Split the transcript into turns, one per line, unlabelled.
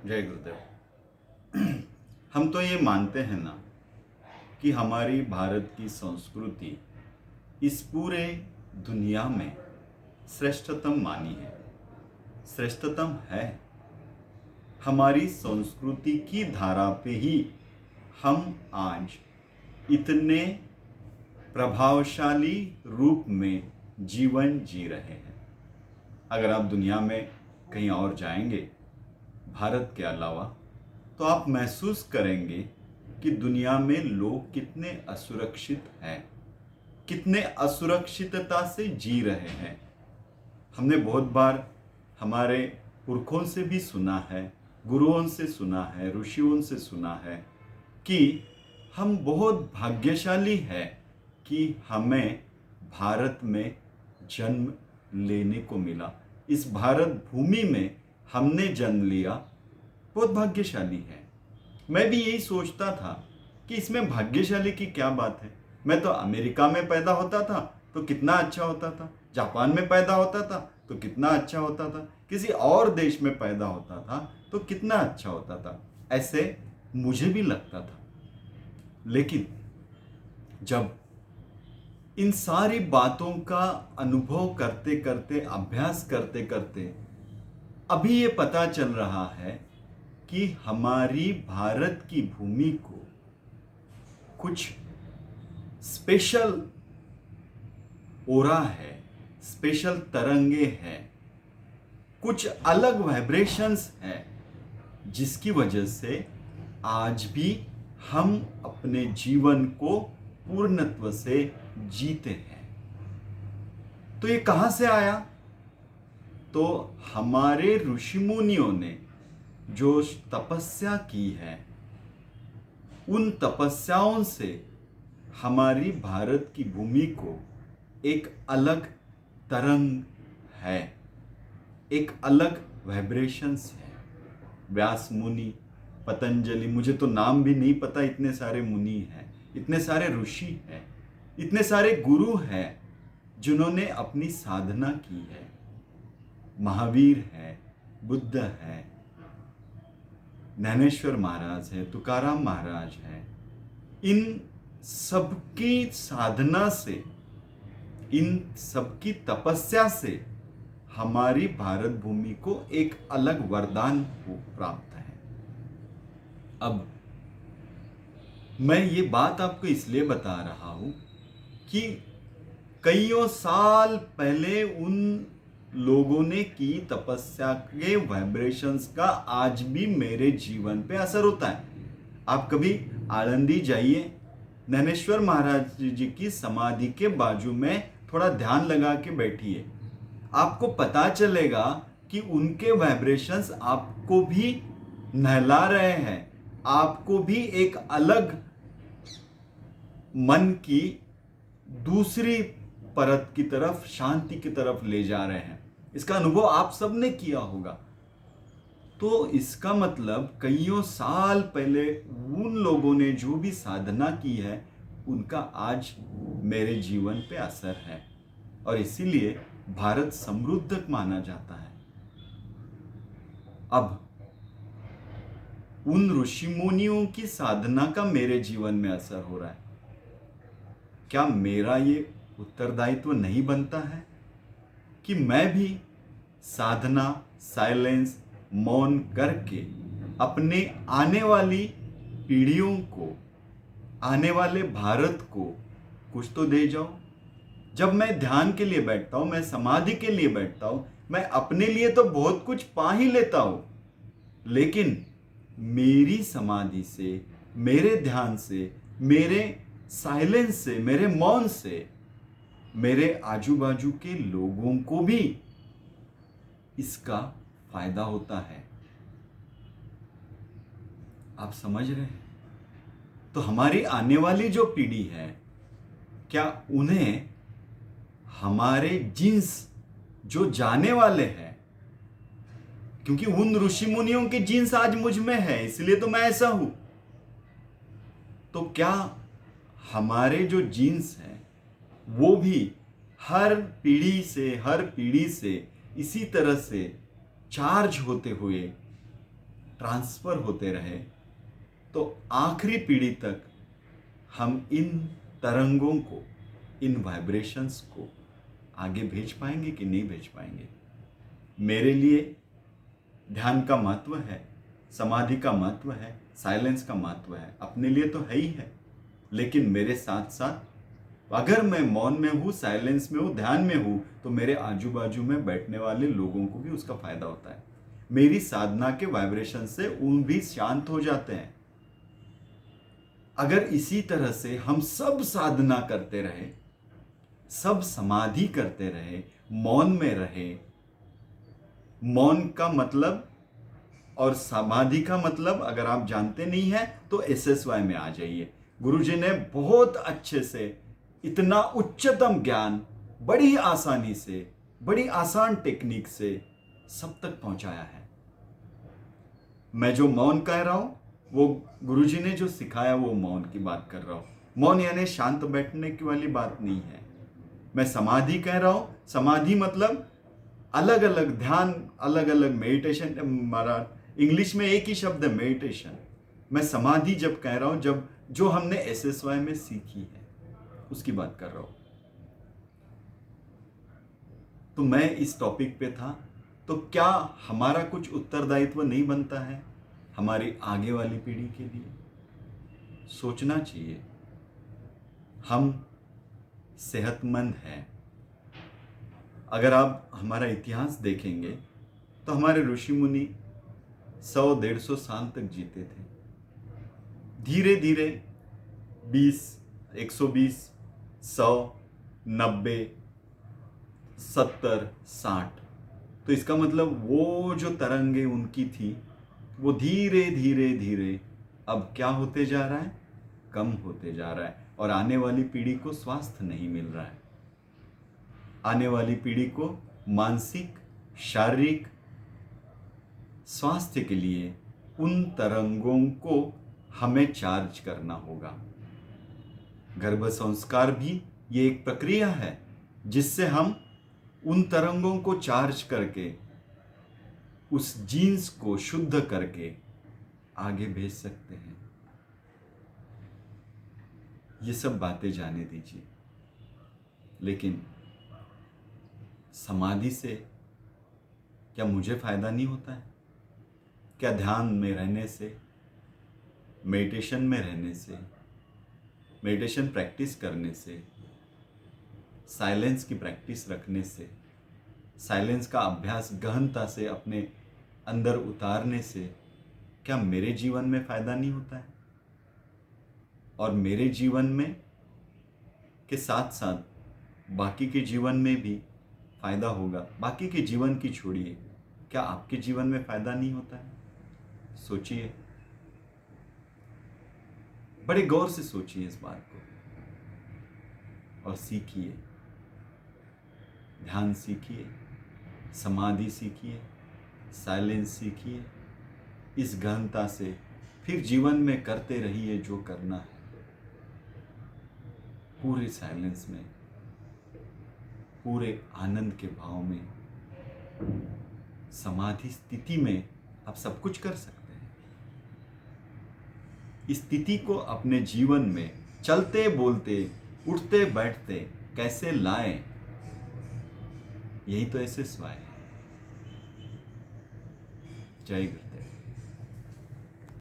जय गुरुदेव। हम तो ये मानते हैं ना कि हमारी भारत की संस्कृति इस पूरे दुनिया में श्रेष्ठतम मानी है, श्रेष्ठतम है। हमारी संस्कृति की धारा पे ही हम आज इतने प्रभावशाली रूप में जीवन जी रहे हैं। अगर आप दुनिया में कहीं और जाएंगे भारत के अलावा, तो आप महसूस करेंगे कि दुनिया में लोग कितने असुरक्षित हैं, कितने असुरक्षितता से जी रहे हैं। हमने बहुत बार हमारे पुरखों से भी सुना है, गुरुओं से सुना है, ऋषियों से सुना है कि हम बहुत भाग्यशाली हैं कि हमें भारत में जन्म लेने को मिला। इस भारत भूमि में हमने जन्म लिया, बहुत भाग्यशाली है। मैं भी यही सोचता था कि इसमें भाग्यशाली की क्या बात है। मैं तो अमेरिका में पैदा होता था तो कितना अच्छा होता था, जापान में पैदा होता था तो कितना अच्छा होता था, किसी और देश में पैदा होता था तो कितना अच्छा होता था, ऐसे मुझे भी लगता था। लेकिन जब इन सारी बातों का अनुभव करते करते, अभ्यास करते करते अभी ये पता चल रहा है कि हमारी भारत की भूमि को कुछ स्पेशल ओरा है, स्पेशल तरंगे हैं, कुछ अलग वाइब्रेशंस हैं, जिसकी वजह से आज भी हम अपने जीवन को पूर्णत्व से जीते हैं। तो ये कहां से आया? तो हमारे ऋषि मुनियों ने जो तपस्या की है, उन तपस्याओं से हमारी भारत की भूमि को एक अलग तरंग है, एक अलग वाइब्रेशंस है। व्यास मुनि, पतंजलि, मुझे तो नाम भी नहीं पता, इतने सारे मुनि हैं, इतने सारे ऋषि हैं, इतने सारे गुरु हैं जिन्होंने अपनी साधना की है। महावीर है, बुद्ध है, ज्ञानेश्वर महाराज है, तुकाराम महाराज है। इन सबकी साधना से, इन सबकी तपस्या से हमारी भारत भूमि को एक अलग वरदान प्राप्त है। अब मैं ये बात आपको इसलिए बता रहा हूं कि कईयों साल पहले उन लोगों ने की तपस्या के वाइब्रेशंस का आज भी मेरे जीवन पे असर होता है। आप कभी आळंदी जाइए, ज्ञानेश्वर महाराज जी की समाधि के बाजू में थोड़ा ध्यान लगा के बैठिए, आपको पता चलेगा कि उनके वाइब्रेशंस आपको भी नहला रहे हैं, आपको भी एक अलग मन की दूसरी परत की तरफ, शांति की तरफ ले जा रहे हैं। इसका अनुभव आप सबने किया होगा। तो इसका मतलब कईयों साल पहले उन लोगों ने जो भी साधना की है, उनका आज मेरे जीवन पे असर है, और इसीलिए भारत समृद्ध माना जाता है। अब उन ऋषि मुनियों की साधना का मेरे जीवन में असर हो रहा है। क्या मेरा ये उत्तरदायित्व नहीं बनता है कि मैं भी साधना, साइलेंस, मौन करके अपने आने वाली पीढ़ियों को, आने वाले भारत को कुछ तो दे जाऊं? जब मैं ध्यान के लिए बैठता हूं, मैं समाधि के लिए बैठता हूं, मैं अपने लिए तो बहुत कुछ पा ही लेता हूं, लेकिन मेरी समाधि से, मेरे ध्यान से, मेरे साइलेंस से, मेरे मौन से मेरे आजू बाजू के लोगों को भी इसका फायदा होता है। आप समझ रहे हैं? तो हमारी आने वाली जो पीढ़ी है, क्या उन्हें हमारे जीन्स जो जाने वाले हैं, क्योंकि उन ऋषि मुनियों के जीन्स आज मुझ में है, इसलिए तो मैं ऐसा हूं, तो क्या हमारे जो जीन्स हैं वो भी हर पीढ़ी से इसी तरह से चार्ज होते हुए ट्रांसफर होते रहे तो आखिरी पीढ़ी तक हम इन तरंगों को, इन वाइब्रेशंस को आगे भेज पाएंगे कि नहीं भेज पाएंगे। मेरे लिए ध्यान का महत्व है, समाधि का महत्व है, साइलेंस का महत्व है, अपने लिए तो है ही है। लेकिन मेरे साथ साथ अगर मैं मौन में हूँ, साइलेंस में हूँ, ध्यान में हूँ, तो मेरे आजू बाजू में बैठने वाले लोगों को भी उसका फायदा होता है। मेरी साधना के वाइब्रेशन से उन भी शांत हो जाते हैं। अगर इसी तरह से हम सब साधना करते रहे, सब समाधि करते रहे, मौन में रहे, मौन का मतलब और समाधि का मतलब अगर आप जानते नहीं हैं तो SSY में आ जाइए। गुरुजी ने बहुत अच्छे से इतना उच्चतम ज्ञान बड़ी आसानी से, बड़ी आसान टेक्निक से सब तक पहुंचाया है। मैं जो मौन कह रहा हूं वो गुरुजी ने जो सिखाया वो मौन की बात कर रहा हूं। मौन यानी शांत बैठने की वाली बात नहीं है। मैं समाधि कह रहा हूं, समाधि मतलब अलग अलग ध्यान, अलग अलग मेडिटेशन। हमारा इंग्लिश में एक ही शब्द है, मेडिटेशन। मैं समाधि जब कह रहा हूं, जब जो हमने SSY में सीखी है उसकी बात कर रहा हूं। तो मैं इस टॉपिक पे था, तो क्या हमारा कुछ उत्तरदायित्व नहीं बनता है हमारी आगे वाली पीढ़ी के लिए? सोचना चाहिए। हम सेहतमंद हैं। अगर आप हमारा इतिहास देखेंगे तो हमारे ऋषि मुनि 100-150 साल तक जीते थे। धीरे धीरे 20, 120, 100, 90, 70, 60, तो इसका मतलब वो जो तरंगे उनकी थी वो धीरे धीरे धीरे अब क्या होते जा रहा है? कम होते जा रहा है। और आने वाली पीढ़ी को स्वास्थ्य नहीं मिल रहा है। आने वाली पीढ़ी को मानसिक, शारीरिक स्वास्थ्य के लिए उन तरंगों को हमें चार्ज करना होगा। गर्भ संस्कार भी ये एक प्रक्रिया है जिससे हम उन तरंगों को चार्ज करके उस जीन्स को शुद्ध करके आगे भेज सकते हैं। ये सब बातें जाने दीजिए। लेकिन समाधि से क्या मुझे फायदा नहीं होता है? क्या ध्यान में रहने से, मेडिटेशन में रहने से, मेडिटेशन प्रैक्टिस करने से, साइलेंस की प्रैक्टिस रखने से, साइलेंस का अभ्यास गहनता से अपने अंदर उतारने से क्या मेरे जीवन में फायदा नहीं होता है? और मेरे जीवन में के साथ साथ बाकी के जीवन में भी फायदा होगा। बाकी के जीवन की छोड़िए, क्या आपके जीवन में फायदा नहीं होता है? सोचिए, बड़े गौर से सोचिए इस बात को और सीखिए। ध्यान सीखिए, समाधि सीखिए, साइलेंस सीखिए। इस गहनता से फिर जीवन में करते रहिए जो करना है। पूरे साइलेंस में, पूरे आनंद के भाव में, समाधि स्थिति में आप सब कुछ कर सकते हैं। इस स्थिति को अपने जीवन में चलते बोलते, उठते बैठते कैसे लाएं, यही तो SSY है। जय गुरु।